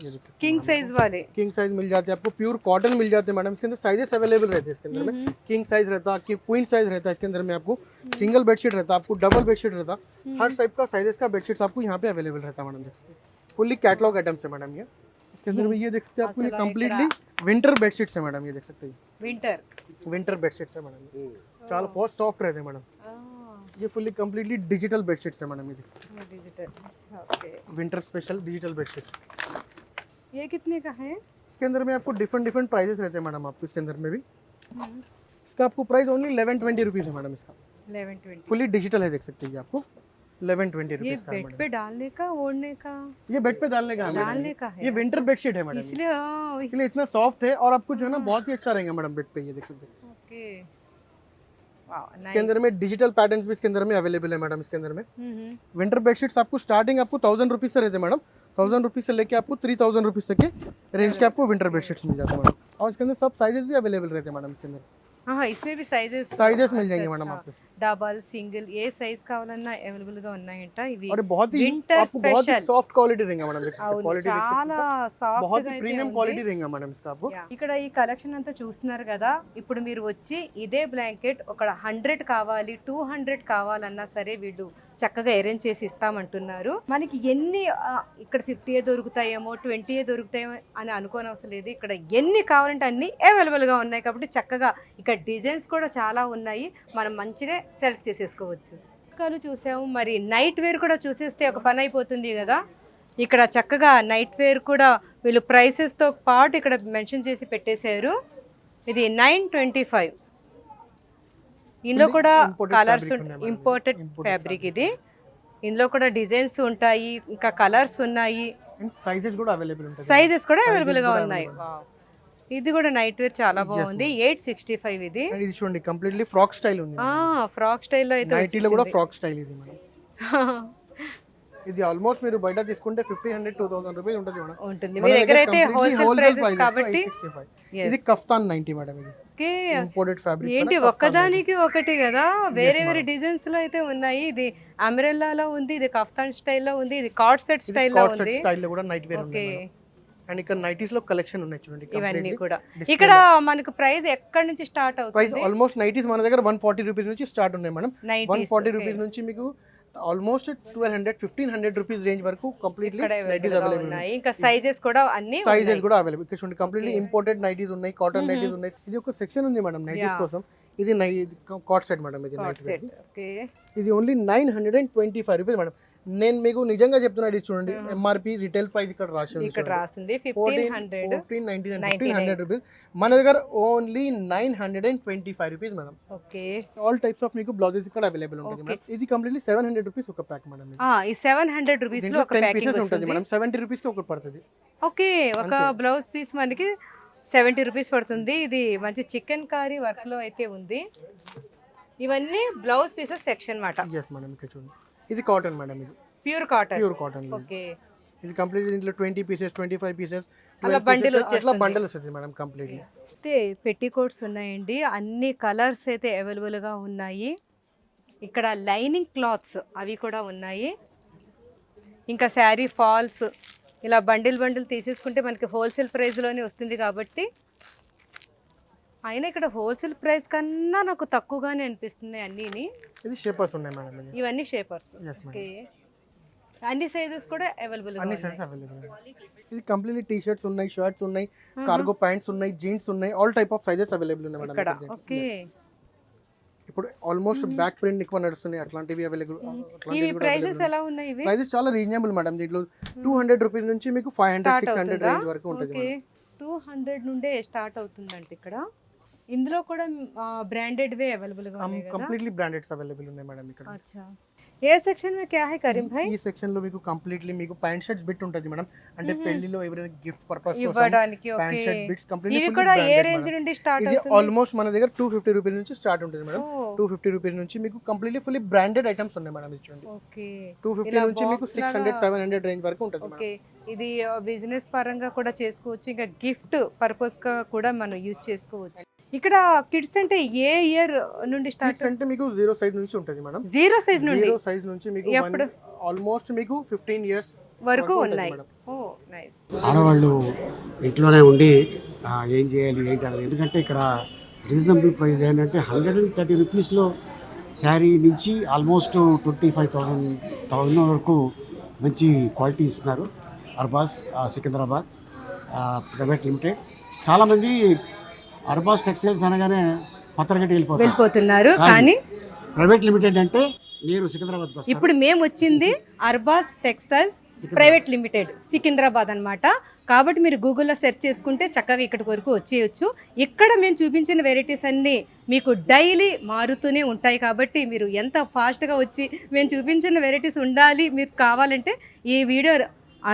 ये देख सकते हैं. किंग साइज वाले. किंग साइज मिल जाते हैं आपको, प्योर कॉटन मिल जाते हैं मैडम. इसके अंदर साइजेस अवेलेबल रहते हैं. इसके अंदर में किंग साइज रहता है, आपकी क्वीन साइज रहता है. इसके अंदर में आपको सिंगल बेडशीट रहता है, आपको डबल बेडशीट रहता है. हर टाइप का साइजेस का बेडशीट्स आपको यहाँ पे अवेलेबल रहता है मैडम. देख सकते हैं फुल्ली कैटलॉग आइटम्स है मैडम ये। इसके अंदर में ये देख सकते हैं आपको, ये कम्प्लीटली विंटर बेडशीट्स है मैडम, ये देख सकते हैं विंటర్ बेडशीट्स है मैडम, చాలా बहुत सॉफ्ट रहते हैं मैडम। ये फुल्ली कम्प्लीटली डिजिटल बेडशीट्स है मैडम, ये देख सकते हैं डिजिटल। अच्छा okay, winter special digital bedsheet. ये कितने का है? इसके अंदर में आपको डिफरेंट प्राइजेस रहते हैं मैडम, आपको इसके अंदर में भी। इसका आपको प्राइस ओनली 1120 रुपीज़ है मैडम इसका। 1120। फुल्ली डिजिटल है, देख सकते हैं आपको 1120 ये रुपीज़ का है बेड मैडम। पे डालने का, ओढ़ने का? ये बेड पे डालने का है मैडम। डालने का है, ये विंटर बेडशीट है मैडम, इसलिए इसलिए इतना सॉफ्ट है और आपको जो है ना बहुत ही अच्छा रहेगा मैडम बेड पे, ये देख सकते हैं। ओके वाओ इसके अंदर में डिजिटल पैटर्न्स भी इसके अंदर में अवेलेबल है मैडम। इसके अंदर में नाइस। विंटर बेडशीट्स आपको स्टार्टिंग आपको 1000 रुपीज़ से रहते हैं मैडम। 1000 रुपीज़ से लेके आपको 3000 रुपीज़ तक के रेंज के आपको विंटर बेडशीट्स मिल जाते हैं मैडम। और इसके अंदर सब साइजेस भी अवेलेबल रहते हैं मैडम। इसके अंदर हाँ, इसमें भी साइजेस मिल जाएंगे मैडम आपको। डबल సింగిల్ ఏ సైజ్ కావాలన్నా అవైలబుల్ గా ఉన్నాయంట। ఇవి और बहुत ही Winter आपको बहुत ही special. सॉफ्ट क्वालिटी रहेगा मैडम, देख सकते हैं అవును, क्वालिटी देख सकते చాలా हैं, సాఫ్ట్ बहुत ही प्रीमियम क्वालिटी रहेगा मैडम इसका आपको। ఇక్కడ ఈ కలెక్షన్ అంతా చూస్తున్నారు కదా, ఇప్పుడు మీరు వచ్చి ఇదే బ్లాంకెట్ ఒక 100 కావాలి 200 కావాలన్నా సరే వీళ్ళు చక్కగా అరేంజ్ చేసి ఇస్తామంటున్నారు. మనకి ఎన్ని ఇక్కడ 50 దొరుకుతాయేమో 20 దొరుకుతాయేమో అని అనుకోనవసరం లేదు. ఇక్కడ ఎన్ని కావాలంటే అన్ని అవైలబుల్ గా ఉన్నాయి కాబట్టి చక్కగా ఇక్కడ డిజైన్స్ కూడా చాలా ఉన్నాయి, మనం మంచిగా సెలెక్ట్ చేసేసుకోవచ్చు. రకాలు చూసాము, మరి నైట్ వేర్ కూడా చూసేస్తే ఒక పని అయిపోతుంది కదా. ఇక్కడ చక్కగా నైట్ వేర్ కూడా వీళ్ళు ప్రైసెస్తో పాటు ఇక్కడ మెన్షన్ చేసి పెట్టేశారు. ఇది 925. ఇందులో కూడా కలర్స్ ఇంపోర్టెడ్ ఫ్యాబ్రిక్, ఇది ఇందులో కూడా డిజైన్స్ ఉంటాయి, ఇంకా కలర్స్ ఉన్నాయి, సైజెస్ కూడా అవైలబుల్ ఉంటాయి, సైజెస్ కూడా అవైలబుల్ గా ఉన్నాయి. ఇది కూడా నైట్ వేర్ చాలా బాగుంది. 865 ఇది. ఇది చూడండి కంప్లీట్లీ ఫ్రాక్ స్టైల్ ఉంది, ఫ్రాక్ స్టైల్లో అయితే నైటీలో కూడా ఫ్రాక్ స్టైల్ ఇది మేడం. ఇది ఆల్మోస్ట్ మీరు బయట తీసుకుంటే 1500-2000 రూపాయలు ఉంటుంది మేడం. ఉంటుంది మీ దగ్గర అయితే హోల్సేల్ ప్రైసెస్ కాబట్టి. ఇది కఫ్తాన్ 90 మేడం, ఇది ఓకే, ఇంపోర్టెడ్ ఫ్యాబ్రిక్. ఏంటి ఒక్కదానికి ఒకటి కదా, వేరే వేరే డిజైన్స్ లో అయితే ఉన్నాయి. ఇది అంబ్రెల్లాలో ఉంది, ఇది కఫ్తాన్ స్టైల్లో ఉంది, ఇది కార్డ్ సెట్ స్టైల్లో ఉంది. స్టైల్లో కూడా నైట్ వేర్ ఉంది ఓకే, అండ్ ఇక్కడ నైటీస్ లో కలెక్షన్ ఉన్నాయి చూడండి. ఇవన్నీ కూడా ఇక్కడ మనకు ప్రైస్ ఎక్కడి నుంచి స్టార్ట్ అవుతుంది? ప్రైస్ ఆల్మోస్ట్ నైటీస్ మన దగ్గర 140 రూపీస్ నుంచి స్టార్ట్ ఉన్నాయి మేడం. 140 రూపీస్ నుంచి మీకు ఆల్మోస్ట్ 1200-1500 రూపీస్ రేంజ్ వరకు కంప్లీట్లీ నైటీస్ అవైలబుల్ ఉన్నాయి. ఇంకా సైజెస్ కూడా అన్ని సైజెస్ కూడా అవైలబుల్. ఇక్కడ చూడండి కంప్లీట్లీ ఇంపోర్టెడ్ నైటీస్ ఉన్నాయి, కాటన్ నైటీస్ ఉన్నాయి. ఇది ఒక సెక్షన్ ఉంది మేడం నైటీస్ కోసం. ఇది కాట్ సెట్ మేడం, ఇది నైట్ సెట్. ఓకే, ఇది ఓన్లీ 925 రూపీస్ మేడం. నేను మీకు నిజంగా చెప్తున్నా, ఇది చూడండి ఎంఆర్పి రిటైల్ ప్రైస్ ఇక్కడ రాసింది, ఇక్కడ రాసింది 1500 రూపీస్. మన దగ్గర only 925 rupees madam. Okay, all types of మీకు బ్లౌజెస్ ఇక్కడ అవైలబుల్ ఉంటుంది మేడం. ఇది కంప్లీట్లీ 700 రూపీస్ ఒక ప్యాక్ మేడం. ఈ 700 రూపీస్ లో ఒక 10 ప్యాకింగ్ పీసెస్ ఉంటుంది మేడం. 70 రూపీస్ కి ఒకటి పడుతుంది. ఓకే, ఒక బ్లౌజ్ పీస్ మనకి 70 రూపీస్ పడుతుంది. ఇది మంచి చికెన్ కారీ వర్క్ లో అయితే ఉంది. ఇవన్నీ బ్లౌజ్ పీసెస్ సెక్షన్ మాట. yes మేడం, ఇక్కడ చూడండి ఇది కాటన్ మేడం, ఇది ప్యూర్ కాటన్. ఓకే, ఇది కంప్లీట్ దీంట్లో 20 పీసెస్ 25 పీసెస్ అలా బండిల్ వచ్చేస్తుంది. అట్లా బండిల్ వస్తుంది మేడం కంప్లీట్లీ. అయితే పెట్టికోట్స్ ఉన్నాయండి, అన్ని కలర్స్ అయితే అవైలబుల్ గా ఉన్నాయి. ఇక్కడ లైనింగ్ క్లాత్స్ అవి కూడా ఉన్నాయి. ఇంకా శారీ ఫాల్స్ ఇలా బండిల్ తీసేసుకుంటే మనకి హోల్సేల్ ప్రైస్లోనే వస్తుంది కాబట్టి. అయినా ఇక్కడ హోల్సేల్ ప్రైస్ కన్నా నాకు తక్కువగానే అనిపిస్తుంది అన్నీని. ఇది షేపర్స్ ఉన్నాయి మేడం, ఇవన్నీ షేపర్స్. yes madam. ఓకే, అన్ని సైజెస్ కూడా అవైలబుల్ అన్ని సైజెస్ అవైలబుల్. ఇది కంప్లీట్లీ టీ షర్ట్స్ ఉన్నాయి, షర్ట్స్ ఉన్నాయి, కార్గో ప్యాంట్స్ ఉన్నాయి, జీన్స్ ఉన్నాయి, all type of sizes available ఉన్నాయి మేడం ఇక్కడ. ఓకే, ఇప్పుడు ఆల్మోస్ట్ బ్యాక్ ప్రింట్ ఎక్కువ నడుస్తున్నాయి, అట్లాంటివి అవైలబుల్. ఇవి ప్రైసెస్ ఎలా ఉన్నాయి? ఇవి ప్రైసెస్ చాలా రీజనబుల్ మేడం. దీంట్లో 200 రూపీస్ నుంచి మీకు 500-600 రేంజ్ వరకు ఉంటుంది. ఓకే, 200 నుండే స్టార్ట్ అవుతుందంట ఇక్కడ. ఇందులో కూడా బ్రాండెడ్ వే అవైలబుల్ గా ఉన్నాయి కదా, కంప్లీట్లీ బ్రాండెడ్స్ అవైలబుల్ ఉన్నాయి మేడం ఇక్కడ. అచ్చా, ఏ సెక్షన్ में क्या है करीम भाई? ఈ సెక్షన్ లో మీకు కంప్లీట్లీ మీకు ప్యాంట్ షర్ట్స్ బిట్ ఉంటుంది మేడం. అంటే పెళ్లిలో ఎవరైనా గిఫ్ట్ పర్పస్ కోసం ఇవ్వడానికి. Pant okay, shirt bits completely ఇవి కూడా ఏ రేంజ్ నుండి స్టార్ట్ ఇది అవుతుంది? ఆల్మోస్ట్ మన దగ్గర 250 రూపీస్ నుంచి స్టార్ట్ ఉంటుంది మేడం. 250 రూపీస్ నుంచి మీకు కంప్లీట్లీ ఫుల్లీ బ్రాండెడ్ ఐటమ్స్ ఉన్నాయి మేడం. ఇది చూడండి, ఓకే, 250 నుంచి మీకు 600-700 రేంజ్ వరకు ఉంటుంది మేడం. ఓకే, ఇది బిజినెస్ పరంగా కూడా చేసుకోవచ్చు, ఇంకా గిఫ్ట్ పర్పస్ గా కూడా మనం యూజ్ చేసుకోవచ్చు. ఇక్కడ కిడ్స్ అంటే ఏ ఇయర్ నుండి స్టార్ట్? అంటే మీకు 0 సైజ్ నుంచి ఉంటుంది మేడం. 0 సైజ్ నుండి 0 సైజ్ నుంచి మీకు ఆల్మోస్ట్ మీకు 15 ఇయర్స్ వరకు ఉన్నాయి. ఓ నైస్. ఆడవాళ్ళు ఇంట్లోనే ఉండి ఏం చేయాలి ఏంటి అనేది, ఎందుకంటే ఇక్కడ రీజనబుల్ ప్రైస్ ఏంటంటే 130 రూపీస్లో శారీ నుంచి ఆల్మోస్ట్ 25,000 వరకు మంచి క్వాలిటీ ఇస్తున్నారు. Arbaz Secunderabad private limited. చాలామంది అర్బాస్ టెక్స్టైల్స్ అనగానే పత్రగట్టి వెళ్ళిపోతున్నారు, కానీ ప్రైవేట్ లిమిటెడ్ అంటే మీరు సికింద్రాబాద్కి వస్తారు. ఇప్పుడు మేము వచ్చింది Arbaz textiles private limited Secunderabad అన్నమాట. కాబట్టి మీరు గూగుల్లో సెర్చ్ చేసుకుంటే చక్కగా ఇక్కడి వరకు వచ్చేయచ్చు. ఇక్కడ మేము చూపించిన వెరైటీస్ అన్నీ మీకు డైలీ మారుతూనే ఉంటాయి. కాబట్టి మీరు ఎంత ఫాస్ట్గా వచ్చి మేము చూపించిన వెరైటీస్ ఉండాలి మీరు కావాలంటే ఈ వీడియో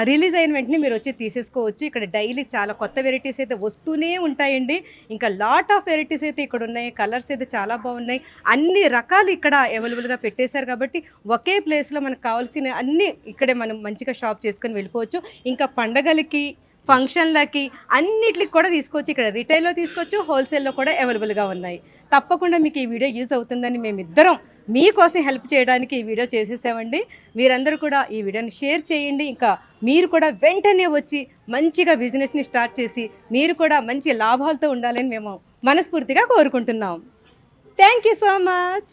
రిలీజ్ అయిన వెంటనే మీరు వచ్చి తీసేసుకోవచ్చు. ఇక్కడ డైలీ చాలా కొత్త వెరైటీస్ అయితే వస్తూనే ఉంటాయండి. ఇంకా లాట్ ఆఫ్ వెరైటీస్ అయితే ఇక్కడ ఉన్నాయి. కలర్స్ అయితే చాలా బాగున్నాయి. అన్ని రకాలు ఇక్కడ అవైలబుల్గా పెట్టేశారు. కాబట్టి ఒకే ప్లేస్లో మనకు కావాల్సిన అన్నీ ఇక్కడే మనం మంచిగా షాప్ చేసుకొని వెళ్ళిపోవచ్చు. ఇంకా పండగలకి ఫంక్షన్లకి అన్నిటికి కూడా తీసుకోవచ్చు. ఇక్కడ రిటైల్లో తీసుకోవచ్చు, హోల్సేల్లో కూడా అవైలబుల్గా ఉన్నాయి. తప్పకుండా మీకు ఈ వీడియో యూజ్ అవుతుందని మేమిద్దరం మీకోసం హెల్ప్ చేయడానికి ఈ వీడియో చేసేసామండి. మీరందరూ కూడా ఈ వీడియోని షేర్ చేయండి. ఇంకా మీరు కూడా వెంటనే వచ్చి మంచిగా బిజినెస్ని స్టార్ట్ చేసి మీరు కూడా మంచి లాభాలతో ఉండాలని మేము మనస్ఫూర్తిగా కోరుకుంటున్నాం. Thank you so much.